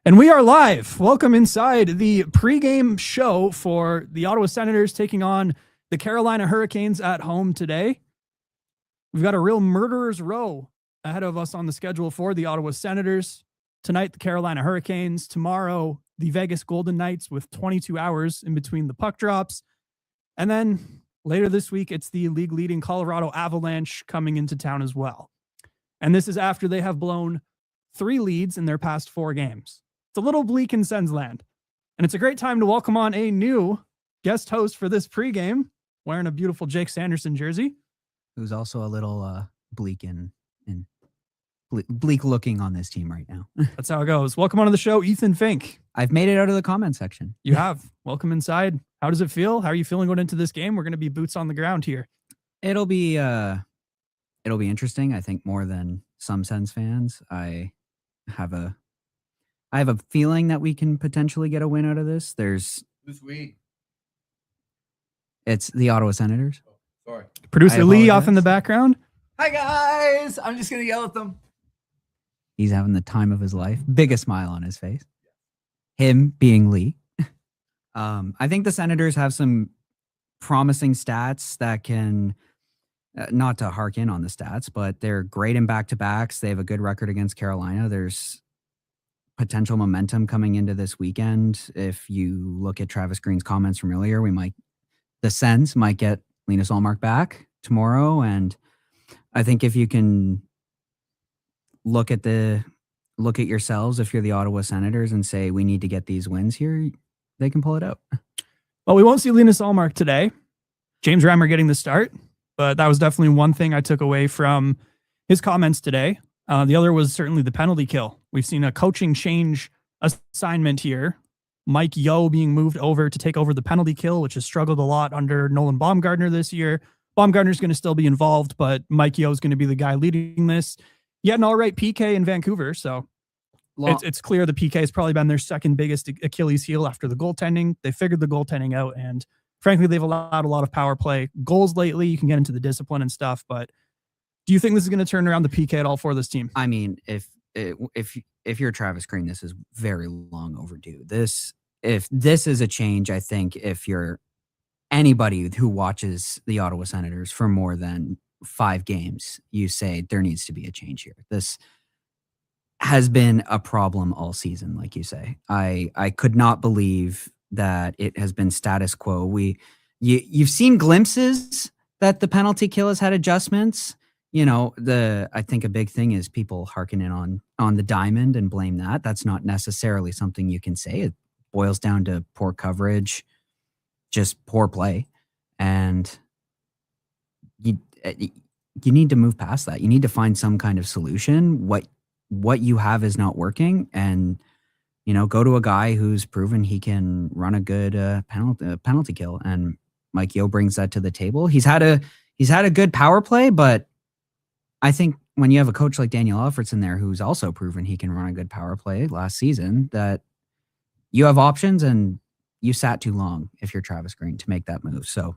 And we are live. Welcome inside the pregame show for the Ottawa Senators taking on the Carolina Hurricanes at home today. We've got a real murderer's row ahead of us on the schedule for the Ottawa Senators. Tonight, the Carolina Hurricanes. Tomorrow, the Vegas Golden Knights with 22 hours in between the puck drops. And then later this week, it's the league-leading Colorado Avalanche coming into town as well. And this is after they have blown 3 leads in their past 4 games. It's a little bleak in Sens land. And it's a great time to welcome on a new guest host for this pregame, wearing a beautiful Jake Sanderson jersey. Who's also a little bleak bleak looking on this team right now. That's how it goes. Welcome onto the show, Ethan Fink. I've made it out of the comment section. You have. Welcome inside. How does it feel? How are you feeling going into this game? We're going to be boots on the ground here. It'll be interesting, I think, more than some Sens fans. I have a feeling that we can potentially get a win out of this. Who's we? It's the Ottawa Senators. Oh, sorry. Producer Lee off in the background. Hi, guys. I'm just going to yell at them. He's having the time of his life. Biggest smile on his face. Him being Lee. I think the Senators have some promising stats that can, not to hark in on the stats, but they're great in back-to-backs. They have a good record against Carolina. There's potential momentum coming into this weekend. If you look at Travis Green's comments from earlier, the Sens might get Linus Ullmark back tomorrow. And I think if you can look at yourselves, if you're the Ottawa Senators, and say we need to get these wins here, they can pull it out. Well, we won't see Linus Ullmark today. James Reimer getting the start, but that was definitely one thing I took away from his comments today. The other was certainly the penalty kill. We've seen a coaching change assignment here. Mike Yeo being moved over to take over the penalty kill, which has struggled a lot under Nolan Baumgartner this year. Baumgartner's going to still be involved, but Mike Yeo is going to be the guy leading this. He had an all right PK in Vancouver, so it's clear the PK has probably been their second biggest Achilles heel after the goaltending. They figured the goaltending out, and frankly, they've allowed a lot of power play goals lately. You can get into the discipline and stuff, but do you think this is going to turn around the PK at all for this team? I mean, if you're Travis Green, this is very long overdue. If this is a change, I think if you're anybody who watches the Ottawa Senators for more than 5 games, you say there needs to be a change here. This has been a problem all season, like you say. I could not believe that it has been status quo. You've seen glimpses that the penalty kill has had adjustments. You know, I think a big thing is people harkening on the diamond and blame that. That's not necessarily something you can say. It boils down to poor coverage, just poor play. And you need to move past that. You need to find some kind of solution. What you have is not working, and go to a guy who's proven he can run a good penalty kill. And Mike Yeo brings that to the table. He's had a good power play, but I think when you have a coach like Daniel Alfredson there, who's also proven he can run a good power play last season, that you have options, and you sat too long if you're Travis Green to make that move. So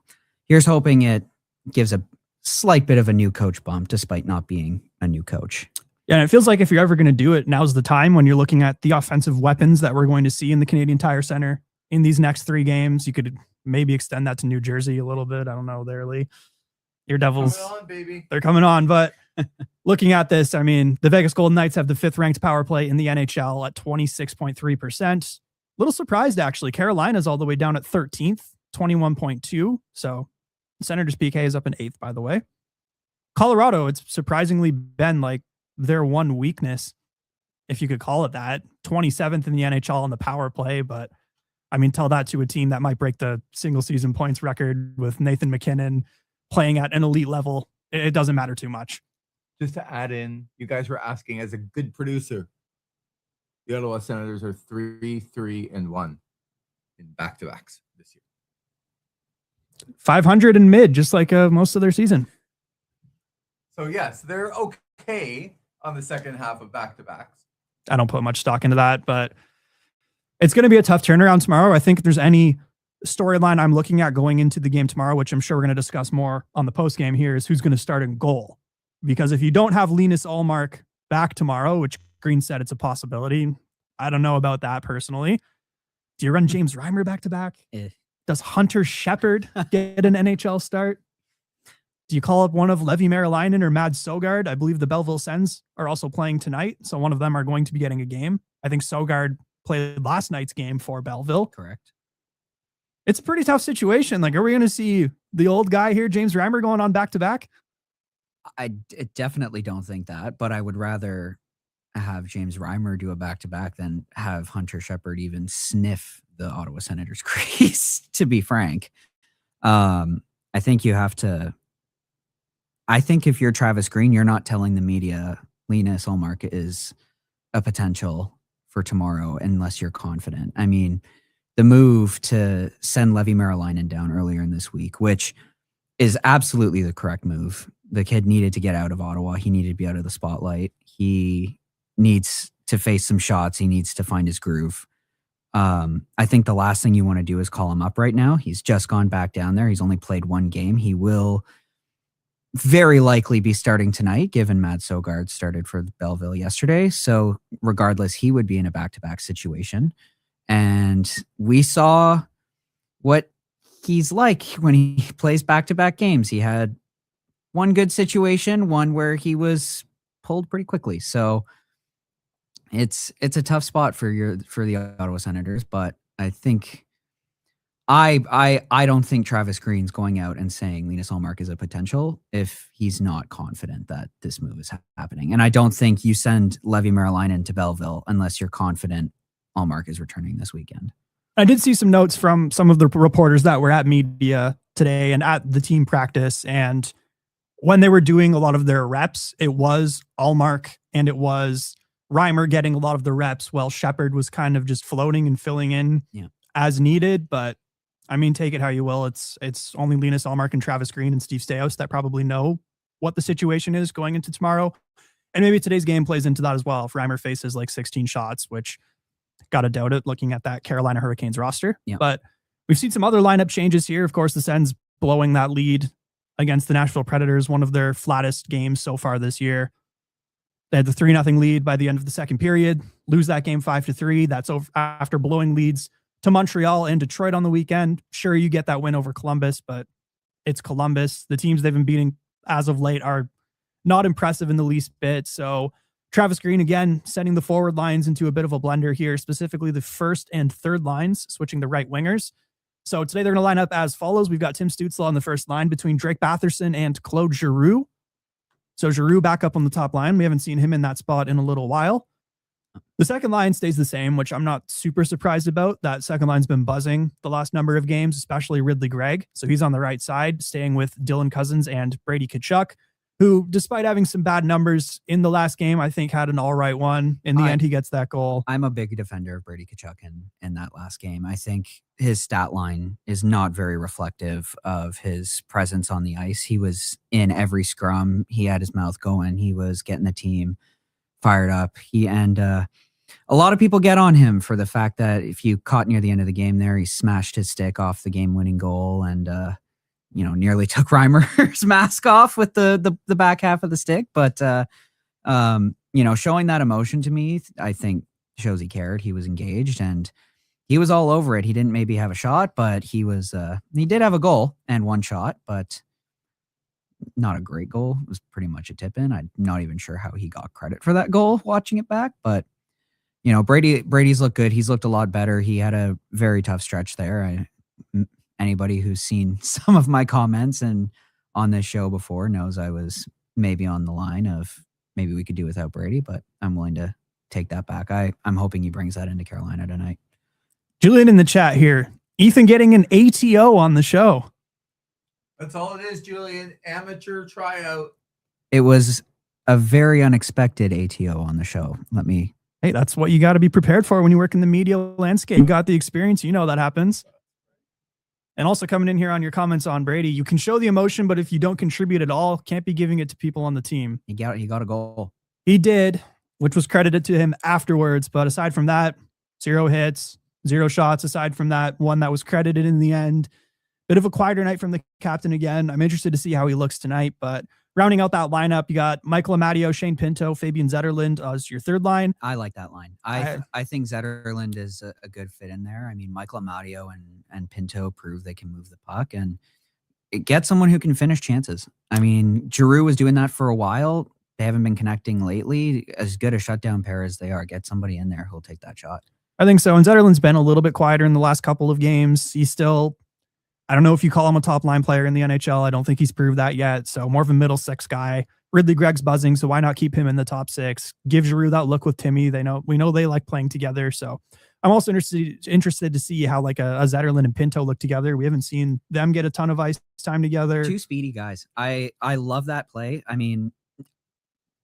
here's hoping it gives a slight bit of a new coach bump, despite not being a new coach. Yeah, and it feels like if you're ever going to do it, now's the time when you're looking at the offensive weapons that we're going to see in the Canadian Tire Center in these next 3 games. You could maybe extend that to New Jersey a little bit. I don't know there, Lee. Your Devils, they're coming on. But looking at this, I mean, the Vegas Golden Knights have the 5th ranked power play in the NHL at 26.3%. Little surprised, actually. Carolina's all the way down at 13th, 21.2. So Senators PK is up in 8th, by the way. Colorado, it's surprisingly been like their one weakness, if you could call it that. 27th in the NHL on the power play, but I mean, tell that to a team that might break the single season points record with Nathan McKinnon playing at an elite level. It doesn't matter too much. Just to add in, you guys were asking as a good producer, the Ottawa Senators are 3-3-1 in back-to-backs this year. 500 in mid, just like most of their season. So yes, they're okay on the second half of back-to-backs. I don't put much stock into that, but it's going to be a tough turnaround tomorrow. I think if there's any storyline I'm looking at going into the game tomorrow, which I'm sure we're going to discuss more on the post game here, is who's going to start in goal. Because if you don't have Linus Ullmark back tomorrow, which Green said it's a possibility, I don't know about that personally. Do you run James Reimer back to back? Eh. Does Hunter Shepard get an NHL start? Do you call up one of Levi Marilainen or Mads Sogard? I believe the Belleville Sens are also playing tonight, so one of them are going to be getting a game. I think Sogard played last night's game for Belleville. Correct. It's a pretty tough situation. Like, are we going to see the old guy here, James Reimer, going on back-to-back? I definitely don't think that, but I would rather have James Reimer do a back-to-back than have Hunter Shepard even sniff the Ottawa Senators crease, to be frank. I think you have to... I think if you're Travis Green, you're not telling the media Linus Ullmark is a potential for tomorrow unless you're confident. I mean, the move to send Levi Marilainen down earlier in this week, which is absolutely the correct move. The kid needed to get out of Ottawa. He needed to be out of the spotlight. He needs to face some shots. He needs to find his groove. I think the last thing you want to do is call him up right now. He's just gone back down there. He's only played one game. He will very likely be starting tonight, given Mads Sogard started for Belleville yesterday. So regardless, he would be in a back-to-back situation. And we saw what he's like when he plays back-to-back games. He had one good situation, one where he was pulled pretty quickly. So it's a tough spot for the Ottawa Senators, but I think I don't think Travis Green's going out and saying Linus Ullmark is a potential if he's not confident that this move is happening. And I don't think you send Levi Marilainen to Belleville unless you're confident Ullmark is returning this weekend. I did see some notes from some of the reporters that were at media today and at the team practice. And when they were doing a lot of their reps, it was Ullmark and it was Reimer getting a lot of the reps while Shepard was kind of just floating and filling in as needed. But I mean, take it how you will. It's only Linus Ullmark and Travis Green and Steve Staios that probably know what the situation is going into tomorrow. And maybe today's game plays into that as well. If Reimer faces like 16 shots, which gotta doubt it looking at that Carolina Hurricanes roster. Yeah. But we've seen some other lineup changes here. Of course, the Sens blowing that lead against the Nashville Predators, one of their flattest games so far this year. They had the 3-0 lead by the end of the second period, lose that game 5-3. That's over after blowing leads to Montreal and Detroit on the weekend. Sure, you get that win over Columbus, but it's Columbus. The teams they've been beating as of late are not impressive in the least bit. So Travis Green, again, setting the forward lines into a bit of a blender here, specifically the first and third lines, switching the right wingers. So today they're going to line up as follows. We've got Tim Stützle on the first line between Drake Batherson and Claude Giroux. So Giroux back up on the top line. We haven't seen him in that spot in a little while. The second line stays the same, which I'm not super surprised about. That second line's been buzzing the last number of games, especially Ridley Gregg. So he's on the right side, staying with Dylan Cousins and Brady Tkachuk, who, despite having some bad numbers in the last game, I think had an all right one. In the end, he gets that goal. I'm a big defender of Brady Tkachuk in that last game. I think his stat line is not very reflective of his presence on the ice. He was in every scrum. He had his mouth going. He was getting the team fired up. A lot of people get on him for the fact that if you caught near the end of the game there, he smashed his stick off the game-winning goal and nearly took Reimer's mask off with the back half of the stick. But showing that emotion to me, I think shows he cared. He was engaged and he was all over it. He didn't maybe have a shot, but he did have a goal and one shot, but not a great goal. It was pretty much a tip in. I'm not even sure how he got credit for that goal watching it back, but Brady's looked good. He's looked a lot better. He had a very tough stretch there. Anybody who's seen some of my comments and on this show before knows I was maybe on the line of maybe we could do without Brady, but I'm willing to take that back. I'm hoping he brings that into Carolina tonight. Julian in the chat here. Ethan getting an ATO on the show. That's all it is, Julian. Amateur tryout. It was a very unexpected ATO on the show. Hey, that's what you got to be prepared for when you work in the media landscape. You got the experience. You know that happens. And also coming in here on your comments on Brady, you can show the emotion, but if you don't contribute at all, can't be giving it to people on the team. He got a goal. He did, which was credited to him afterwards. But aside from that, 0 hits, 0 shots. Aside from that, one that was credited in the end. Bit of a quieter night from the captain again. I'm interested to see how he looks tonight, but Rounding out that lineup, you got Michael Amadio, Shane Pinto, Fabian Zetterlund as your third line. I like that line. I think Zetterlund is a good fit in there. I mean, Michael Amadio and Pinto prove they can move the puck, and get someone who can finish chances. I mean, Giroux was doing that for a while. They haven't been connecting lately. As good a shutdown pair as they are, get somebody in there who'll take that shot. I think so. And Zetterlund's been a little bit quieter in the last couple of games. He's still, I don't know if you call him a top line player in the NHL. I don't think he's proved that yet. So more of a middle six guy. Ridley Gregg's buzzing, so why not keep him in the top six? Give Giroux that look with Timmy. We know they like playing together. So I'm also interested to see how like a Zetterlund and Pinto look together. We haven't seen them get a ton of ice time together. Two speedy guys. I love that play. I mean,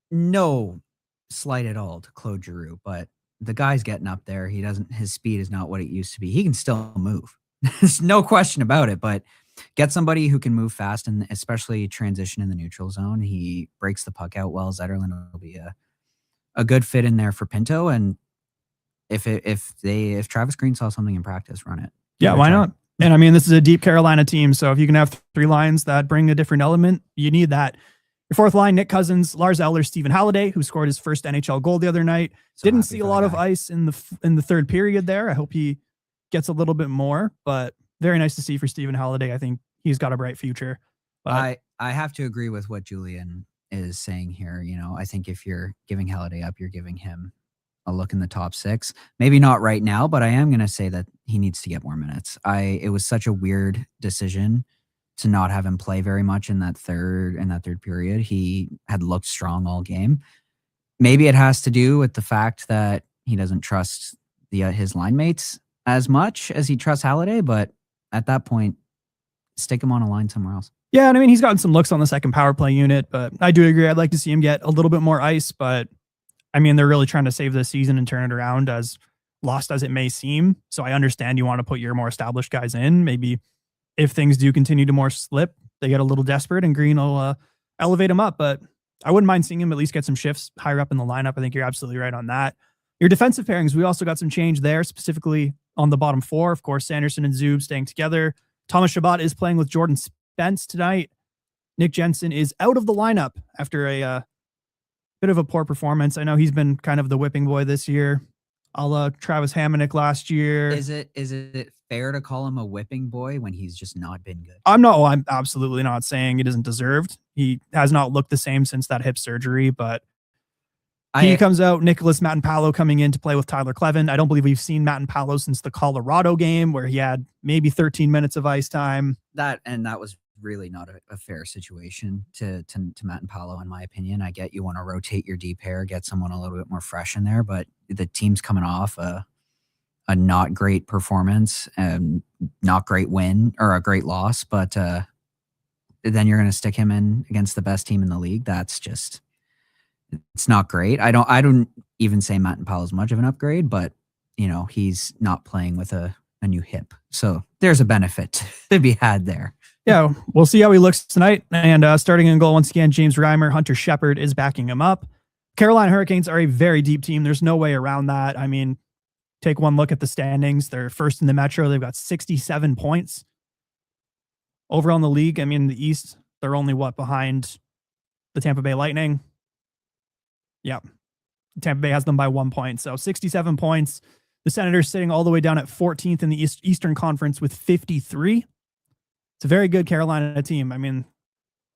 no slight at all to Claude Giroux, but the guy's getting up there. His speed is not what it used to be. He can still move. There's no question about it, but get somebody who can move fast and especially transition in the neutral zone. He breaks the puck out well. Zetterlund will be a good fit in there for Pinto. And if Travis Green saw something in practice, run it. Yeah, why not? And I mean, this is a deep Carolina team. So if you can have three lines that bring a different element, you need that. Your fourth line, Nick Cousins, Lars Eller, Stephen Halliday, who scored his first NHL goal the other night. Didn't see a lot of ice in the third period there. I hope he gets a little bit more, but very nice to see for Stephen Halliday. I think he's got a bright future. But I have to agree with what Julian is saying here. You know, I think if you're giving Halliday up, you're giving him a look in the top six. Maybe not right now, but I am going to say that he needs to get more minutes. It was such a weird decision to not have him play very much in that third period. He had looked strong all game. Maybe it has to do with the fact that he doesn't trust his line mates as much as he trusts Halliday, but at that point, stick him on a line somewhere else. Yeah, and I mean, he's gotten some looks on the second power play unit, but I do agree. I'd like to see him get a little bit more ice, but I mean, they're really trying to save this season and turn it around, as lost as it may seem. So I understand you want to put your more established guys in. Maybe if things do continue to more slip, they get a little desperate and Green will elevate him up, but I wouldn't mind seeing him at least get some shifts higher up in the lineup. I think you're absolutely right on that. Your defensive pairings, we also got some change there, specifically on the bottom four. Of course, Sanderson and Zub staying together. Thomas Chabot is playing with Jordan Spence tonight. Nick Jensen is out of the lineup after a bit of a poor performance. I know he's been kind of the whipping boy this year, a la Travis Hamonic last year. Is it fair to call him a whipping boy when he's just not been good? I'm absolutely not saying it isn't deserved. He has not looked the same since that hip surgery, but he comes out. Nicholas Matinpalo coming in to play with Tyler Clevin. I don't believe we've seen Matinpalo since the Colorado game where he had maybe 13 minutes of ice time. That was really not a fair situation to Matinpalo, in my opinion. I get you want to rotate your D pair, get someone a little bit more fresh in there, but the team's coming off a not great performance and not great win or a great loss, but then you're going to stick him in against the best team in the league. That's just, it's not great. I don't even say Matinpalo is much of an upgrade, but you know, he's not playing with a new hip. So there's a benefit to be had there. Yeah, we'll see how he looks tonight. And starting in goal once again, James Reimer, Hunter Shepard is backing him up. Carolina Hurricanes are a very deep team. There's no way around that. I mean, take one look at the standings. They're first in the Metro. They've got 67 points. Over on the league, I mean, the East, they're only behind the Tampa Bay Lightning? Yeah. Tampa Bay has them by 1 point. So 67 points. The Senators sitting all the way down at 14th in the Eastern Conference with 53. It's a very good Carolina team. I mean,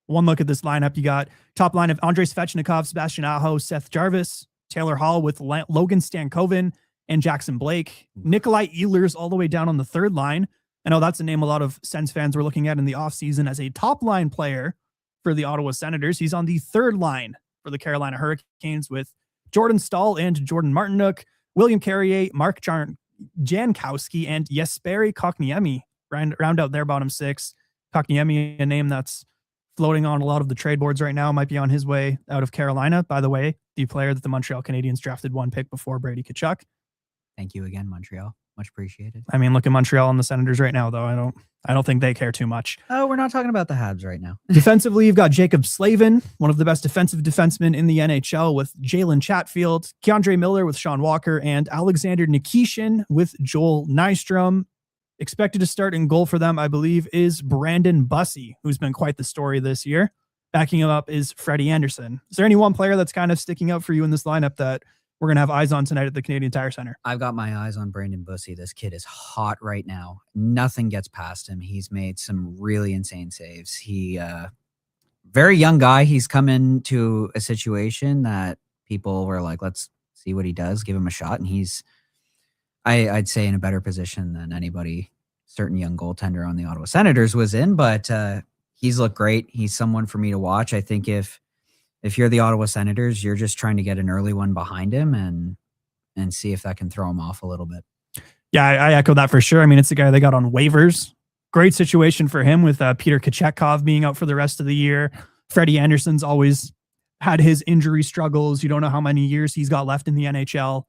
one look at this lineup, you got top line of Andrei Svechnikov, Sebastian Aho, Seth Jarvis, Taylor Hall with Logan Stankoven and Jackson Blake. Nikolai Ehlers all the way down on the third line. I know that's a name a lot of Sens fans were looking at in the offseason as a top line player for the Ottawa Senators. He's on the third line for the Carolina Hurricanes with Jordan Staal and Jordan Martinook, William Carrier, Mark Jankowski, and Jesperi Kotkaniemi round out their bottom six. Kotkaniemi, a name that's floating on a lot of the trade boards right now, might be on his way out of Carolina. By the way, the player that the Montreal Canadiens drafted one pick before Brady Tkachuk. Thank you again, Montreal. Much appreciated. I mean, look at Montreal and the Senators right now, though. I don't think they care too much. Oh, we're not talking about the Habs right now. Defensively, you've got Jacob Slavin, one of the best defensive defensemen in the NHL with Jalen Chatfield, Keandre Miller with Sean Walker, and Alexander Nikishin with Joel Nystrom. Expected to start in goal for them, I believe, is Brandon Bussey, who's been quite the story this year. Backing him up is Freddie Anderson. Is there any one player that's kind of sticking out for you in this lineup that we're going to have eyes on tonight at the Canadian Tire Center? I've got my eyes on Brandon Bussey. This kid is hot right now. Nothing gets past him. He's made some really insane saves. He, very young guy. He's come into a situation that people were like, let's see what he does, give him a shot. And he's, I'd say, in a better position than anybody, certain young goaltender on the Ottawa Senators was in, but he's looked great. He's someone for me to watch. I think if you're the Ottawa Senators, you're just trying to get an early one behind him and see if that can throw him off a little bit. Yeah, I echo that for sure. I mean, it's the guy they got on waivers. Great situation for him with Peter Kochetkov being out for the rest of the year. Freddie Anderson's always had his injury struggles. You don't know how many years he's got left in the NHL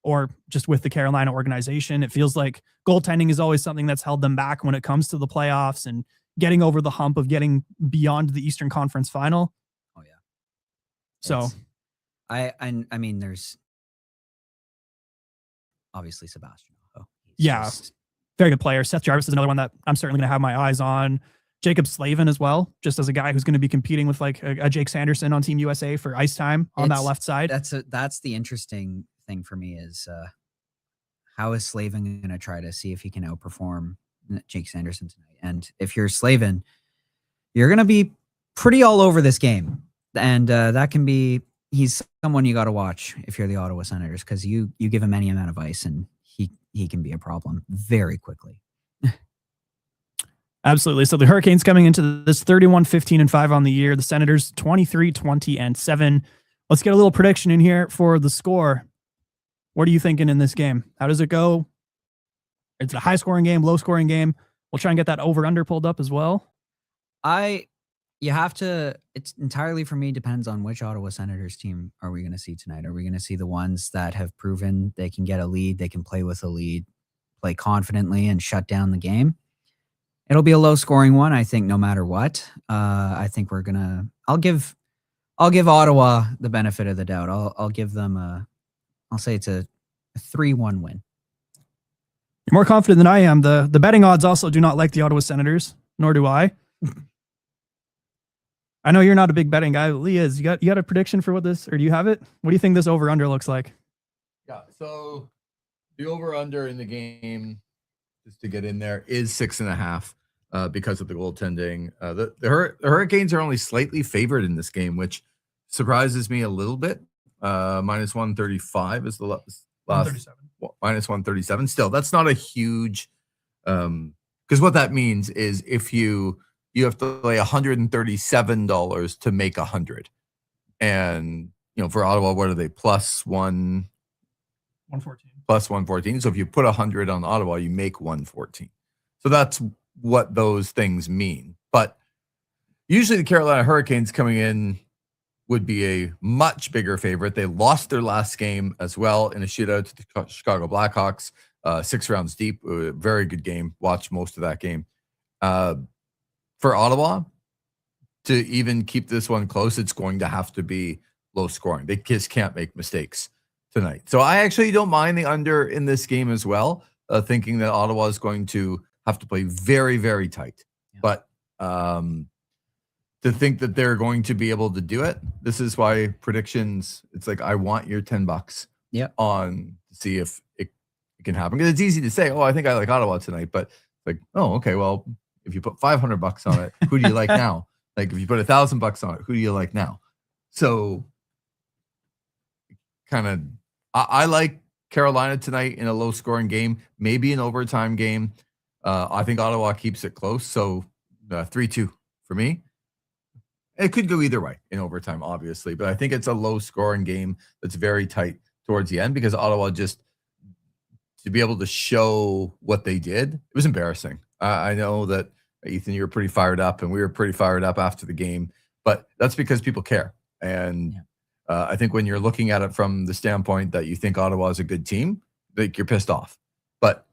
or just with the Carolina organization. It feels like goaltending is always something that's held them back when it comes to the playoffs and getting over the hump of getting beyond the Eastern Conference final. Oh yeah. So I mean, there's obviously Sebastian. Yeah, very good player. Seth Jarvis is another one that I'm certainly going to have my eyes on. Jacob Slavin as well, just as a guy who's going to be competing with like a Jake Sanderson on Team USA for ice time on that left side. That's the interesting thing for me is how is Slavin going to try to see if he can outperform Jake Sanderson tonight? And if you're Slavin, you're going to be pretty all over this game. And that can be, he's someone you got to watch if you're the Ottawa Senators, because you give him any amount of ice and he can be a problem very quickly. Absolutely. So the Hurricanes coming into this 31-15-5 on the year. The Senators 23-20-7. Let's get a little prediction in here for the score. What are you thinking in this game? How does it go? It's a high scoring game, low scoring game. We'll try and get that over under pulled up as well. You have to, it's entirely for me depends on which Ottawa Senators team are we going to see tonight. Are we going to see the ones that have proven they can get a lead, they can play with a lead, play confidently and shut down the game? It'll be a low scoring one, I think, no matter what. I think I'll give Ottawa the benefit of the doubt. I'll give them I'll say it's a 3-1 win. You're more confident than I am. The betting odds also do not like the Ottawa Senators, nor do I. I know you're not a big betting guy. Lee is. You got a prediction for what this, or do you have it? What do you think this over under looks like? Yeah, so the over under in the game, just to get in there, is 6.5 because of the goaltending. The Hurricanes are only slightly favored in this game, which surprises me a little bit. Minus 135 is the last. 137. Minus 137. Still, that's not a huge. Because what that means is if you have to lay $137 to make 100, and for Ottawa, what are they? Plus 114. Plus 114. So if you put 100 on Ottawa, you make 114. So that's what those things mean. But usually the Carolina Hurricanes coming in would be a much bigger favorite. They lost their last game as well in a shootout to the Chicago Blackhawks, 6 rounds deep. Very good game. Watched most of that game. For Ottawa, to even keep this one close, it's going to have to be low scoring. They just can't make mistakes tonight. So I actually don't mind the under in this game as well, thinking that Ottawa is going to have to play very, very tight. Yeah. But to think that they're going to be able to do it, this is why predictions, it's like I want your $10 on to see if it can happen. Because it's easy to say, oh, I think I like Ottawa tonight. But like, oh, okay, well, if you put $500 on it, who do you like now? Like if you put $1,000 on it, who do you like now? So kind of, I like Carolina tonight in a low scoring game, maybe an overtime game. I think Ottawa keeps it close. So 3-2 for me. It could go either way in overtime, obviously, but I think it's a low scoring game that's very tight towards the end because Ottawa just to be able to show what they did, it was embarrassing. I know that Ethan, you were pretty fired up and we were pretty fired up after the game, but that's because people care. And I think when you're looking at it from the standpoint that you think Ottawa is a good team, like you're pissed off. But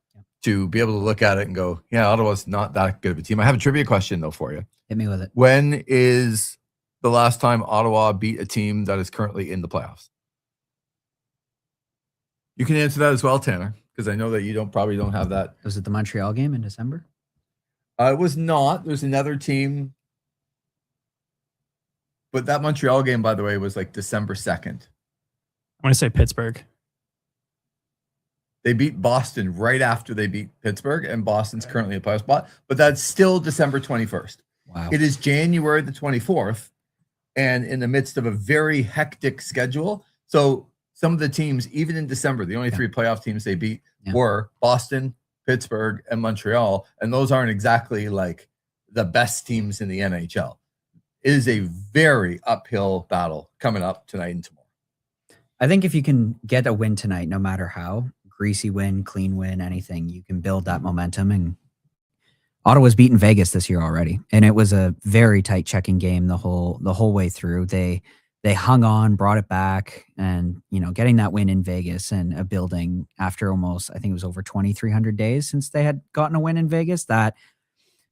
to be able to look at it and go, yeah, Ottawa's not that good of a team. I have a trivia question though for you. Hit me with it. When is the last time Ottawa beat a team that is currently in the playoffs? You can answer that as well, Tanner, because I know that you probably don't have that. Was it the Montreal game in December? It was not. There's another team. But that Montreal game, by the way, was like December 2nd. I'm going to say Pittsburgh. They beat Boston right after they beat Pittsburgh, and Boston's currently a playoff spot. But that's still December 21st. Wow. It is January the 24th, and in the midst of a very hectic schedule. So some of the teams, even in December, the only three playoff teams they beat were Boston, Pittsburgh, and Montreal. And those aren't exactly like the best teams in the NHL. It is a very uphill battle coming up tonight and tomorrow. I think if you can get a win tonight, no matter how, greasy win, clean win, anything, you can build that momentum. And Ottawa's beaten Vegas this year already, and it was a very tight checking game the whole way through. They hung on, brought it back, and getting that win in Vegas and a building after almost, I think it was over 2,300 days since they had gotten a win in Vegas. That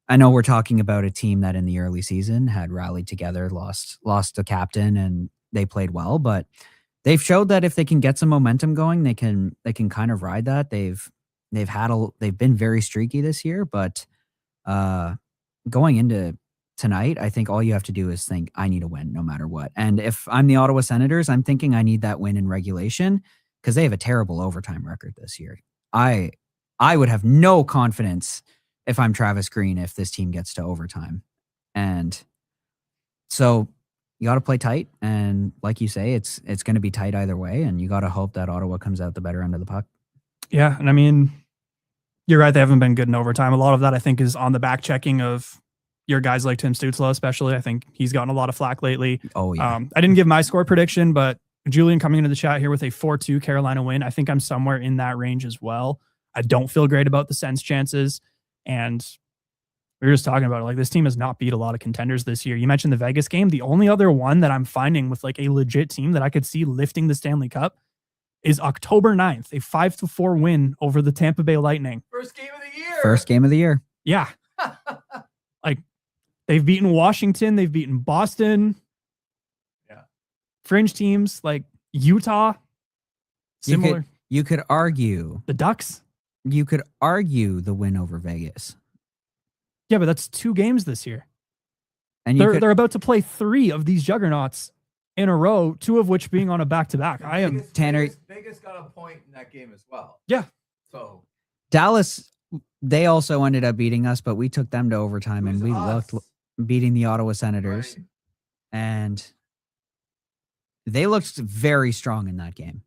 I know we're talking about a team that in the early season had rallied together, lost a captain, and they played well, but they've showed that if they can get some momentum going, they can kind of ride that. They've been very streaky this year, but going into tonight, I think all you have to do is think, I need a win no matter what. And if I'm the Ottawa Senators, I'm thinking I need that win in regulation because they have a terrible overtime record this year. I would have no confidence if I'm Travis Green if this team gets to overtime. And so you got to play tight, and like you say, it's going to be tight either way, and you got to hope that Ottawa comes out the better end of the puck. Yeah, and I mean, you're right, they haven't been good in overtime. A lot of that, I think, is on the back checking of your guys like Tim Stützle, especially. I think he's gotten a lot of flack lately. Oh, yeah. I didn't give my score prediction, but Julian coming into the chat here with a 4-2 Carolina win. I think I'm somewhere in that range as well. I don't feel great about the Sens' chances, and we were just talking about it. Like, this team has not beat a lot of contenders this year. You mentioned the Vegas game. The only other one that I'm finding with like a legit team that I could see lifting the Stanley Cup is October 9th, a 5-4 win over the Tampa Bay Lightning. First game of the year. First game of the year. Yeah. Like, they've beaten Washington. They've beaten Boston. Yeah. Fringe teams like Utah. Similar. You could argue. The Ducks. You could argue the win over Vegas. Yeah, but that's 2 games this year. And they're about to play 3 of these juggernauts in a row, 2 of which being on a back-to-back. Vegas got a point in that game as well. Yeah. So Dallas, they also ended up beating us, but we took them to overtime, and we looked beating the Ottawa Senators. Right. And they looked very strong in that game.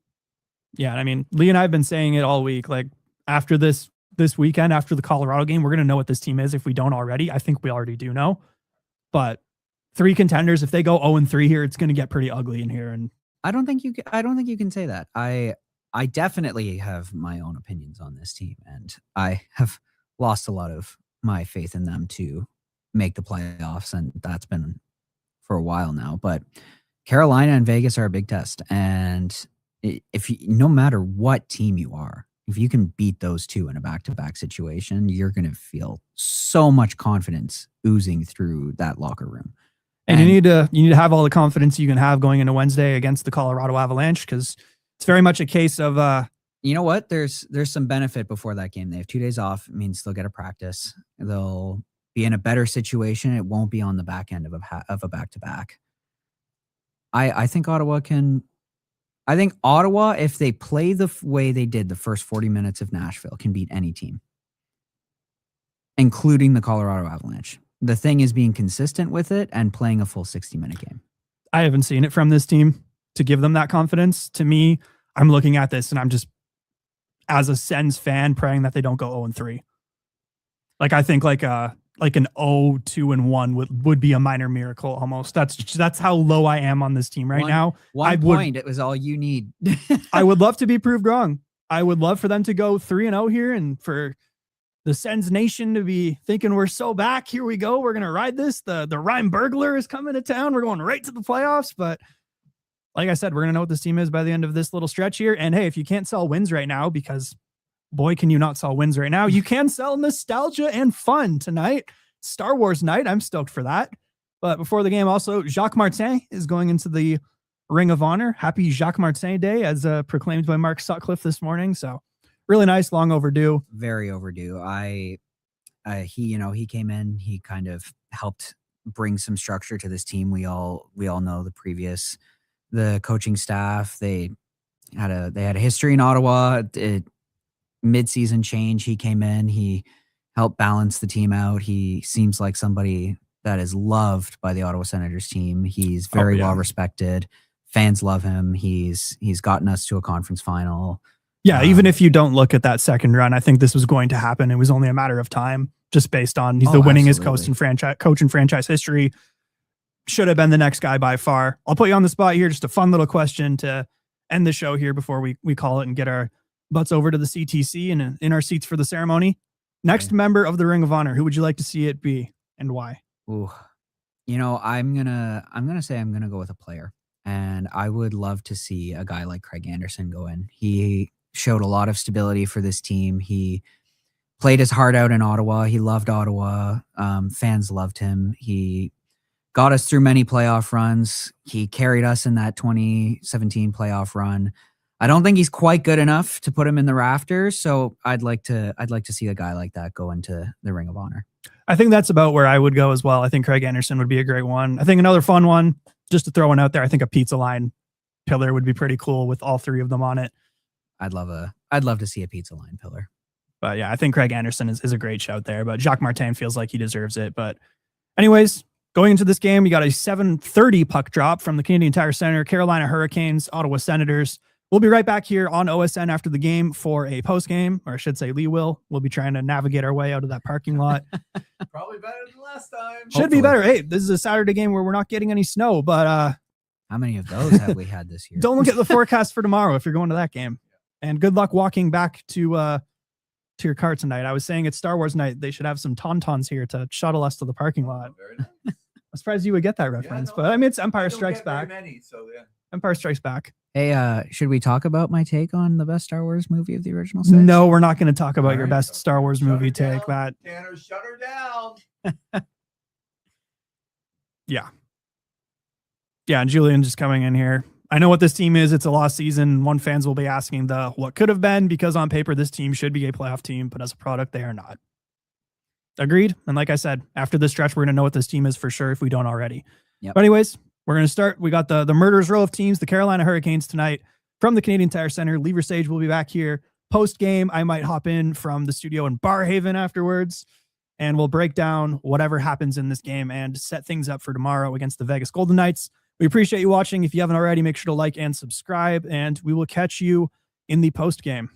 Yeah, I mean, Lee and I have been saying it all week. Like, after this weekend, after the Colorado game, we're going to know what this team is if we don't already. I think we already do know. But 3 contenders, if they go 0-3 here, it's going to get pretty ugly in here. And I don't think you can say that. I definitely have my own opinions on this team, and I have lost a lot of my faith in them to make the playoffs, and that's been for a while now. But Carolina and Vegas are a big test, and no matter what team you are, if you can beat those 2 in a back-to-back situation, you're going to feel so much confidence oozing through that locker room. And you need to have all the confidence you can have going into Wednesday against the Colorado Avalanche, because it's very much a case of you know what? There's some benefit before that game. They have 2 days off. It means they'll get a practice. They'll be in a better situation. It won't be on the back end of a back-to-back. I think Ottawa can. I think Ottawa, if they play the way they did the first 40 minutes of Nashville, can beat any team, including the Colorado Avalanche. The thing is being consistent with it and playing a full 60-minute game. I haven't seen it from this team to give them that confidence. To me, I'm looking at this and I'm just, as a Sens fan, praying that they don't go 0-3. Like, I think like an 0-2-1 would be a minor miracle almost. That's how low I am on this team right now. One point, it was all you need. I would love to be proved wrong. I would love for them to go 3-0 here, and for the Sens Nation to be thinking we're so back. Here we go. We're gonna ride this. The Rhyme Burglar is coming to town. We're going right to the playoffs. But like I said, we're gonna know what this team is by the end of this little stretch here. And hey, if you can't sell wins right now, because boy, can you not sell wins right now, you can sell nostalgia and fun tonight. Star Wars night. I'm stoked for that. But before the game, also, Jacques Martin is going into the Ring of Honor. Happy Jacques Martin Day, as proclaimed by Mark Sutcliffe this morning. So really nice, long overdue. Very overdue. He came in, he kind of helped bring some structure to this team. We all know the coaching staff. They had a history in Ottawa. Mid-season change, he came in. He helped balance the team out. He seems like somebody that is loved by the Ottawa Senators team. He's very well respected. Fans love him. He's gotten us to a conference final. Yeah, even if you don't look at that second run, I think this was going to happen. It was only a matter of time, just based on he's the winningest coach in franchise history. Should have been the next guy by far. I'll put you on the spot here. Just a fun little question to end the show here before we call it and get our butts over to the CTC and in our seats for the ceremony. Next member of the Ring of Honor, who would you like to see it be and why? Ooh, I'm gonna say I'm gonna go with a player, and I would love to see a guy like Craig Anderson go in. He showed a lot of stability for this team. He played his heart out in Ottawa. He loved Ottawa. Fans loved him. He got us through many playoff runs. He carried us in that 2017 playoff run. I don't think he's quite good enough to put him in the rafters, so I'd like to see a guy like that go into the Ring of Honor. I think that's about where I would go as well. I think Craig Anderson would be a great one. I think another fun one, just to throw one out there, I think a pizza line pillar would be pretty cool with all three of them on it. I'd love to see a pizza line pillar. But yeah, I think Craig Anderson is a great shout there, but Jacques Martin feels like he deserves it. But anyways, going into this game, you got a 7:30 puck drop from the Canadian Tire Center, Carolina Hurricanes, Ottawa Senators. We'll be right back here on OSN after the game for a post game, or I should say Lee will. We'll be trying to navigate our way out of that parking lot. Probably better than last time. Should be better. Hey, this is a Saturday game where we're not getting any snow, but how many of those have we had this year? Don't look at the forecast for tomorrow if you're going to that game. And good luck walking back to your car tonight. I was saying it's Star Wars night. They should have some tauntauns here to shuttle us to the parking lot. Very nice. I'm surprised you would get that reference, but I mean, it's Empire Strikes Back. Empire Strikes Back. Hey, should we talk about my take on the best Star Wars movie of the original six? No, we're not going to talk about your best Star Wars movie take. That Tanner, shut her down. Yeah, and Julian just coming in here. I know what this team is. It's a lost season. One fans will be asking the what could have been, because on paper this team should be a playoff team, but as a product they are not. Agreed. And like I said, after this stretch, we're going to know what this team is for sure if we don't already. Yep. But anyways, we're going to start. We got the murderers row of teams, the Carolina Hurricanes tonight from the Canadian Tire Center. Lever Sage will be back here post game. I might hop in from the studio in Barhaven afterwards, and we'll break down whatever happens in this game and set things up for tomorrow against the Vegas Golden Knights. We appreciate you watching. If you haven't already, make sure to like and subscribe, and we will catch you in the post game.